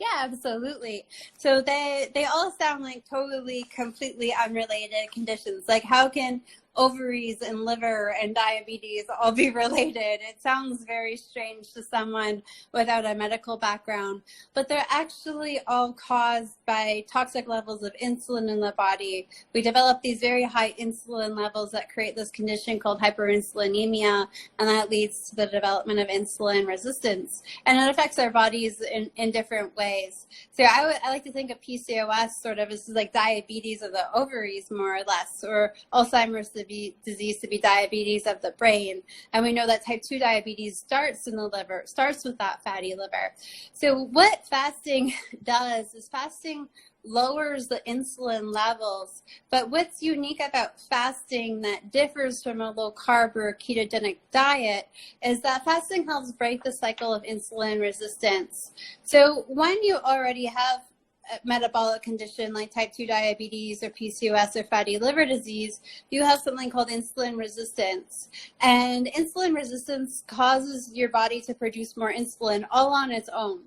Yeah, absolutely. So they all sound like totally, completely unrelated conditions. Like, how can ovaries and liver and diabetes all be related? It sounds very strange to someone without a medical background, but they're actually all caused by toxic levels of insulin in the body. We develop these very high insulin levels that create this condition called hyperinsulinemia, and that leads to the development of insulin resistance. And it affects our bodies in different ways. So I like to think of PCOS sort of as like diabetes of the ovaries, more or less, or Alzheimer's disease to be diabetes of the brain. And we know that type 2 diabetes starts in the liver, starts with that fatty liver. So what fasting does is fasting lowers the insulin levels. But what's unique about fasting that differs from a low carb or ketogenic diet is that fasting helps break the cycle of insulin resistance. So when you already have a metabolic condition like type 2 diabetes or PCOS or fatty liver disease, you have something called insulin resistance. And insulin resistance causes your body to produce more insulin all on its own.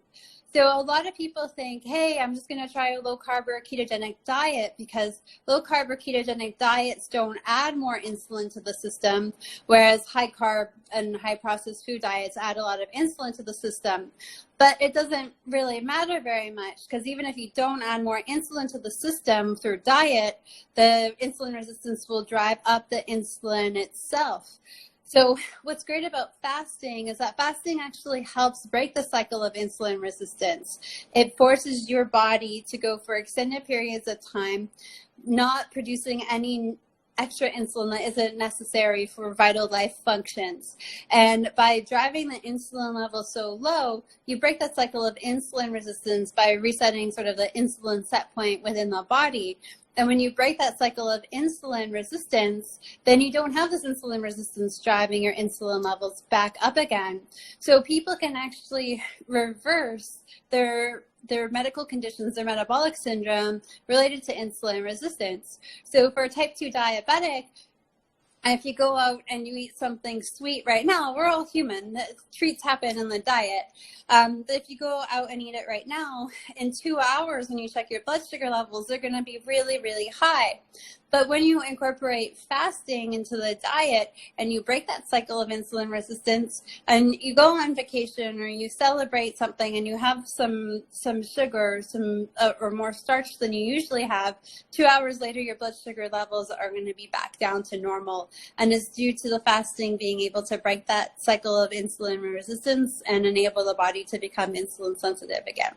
So a lot of people think, hey, I'm just going to try a low carb or ketogenic diet because low carb or ketogenic diets don't add more insulin to the system, whereas high carb and high processed food diets add a lot of insulin to the system. But it doesn't really matter very much because even if you don't add more insulin to the system through diet, the insulin resistance will drive up the insulin itself. So what's great about fasting is that fasting actually helps break the cycle of insulin resistance. It forces your body to go for extended periods of time, not producing any extra insulin that isn't necessary for vital life functions. And by driving the insulin level so low, you break that cycle of insulin resistance by resetting sort of the insulin set point within the body. And when you break that cycle of insulin resistance, then you don't have this insulin resistance driving your insulin levels back up again. So people can actually reverse their medical conditions, their metabolic syndrome related to insulin resistance. So for a type 2 diabetic, if you go out and you eat something sweet right now, we're all human. Treats happen in the diet. But if you go out and eat it right now, in 2 hours when you check your blood sugar levels, they're going to be really, really high. But when you incorporate fasting into the diet and you break that cycle of insulin resistance and you go on vacation or you celebrate something and you have some sugar, or more starch than you usually have, 2 hours later your blood sugar levels are going to be back down to normal. And it's due to the fasting being able to break that cycle of insulin resistance and enable the body to become insulin sensitive again.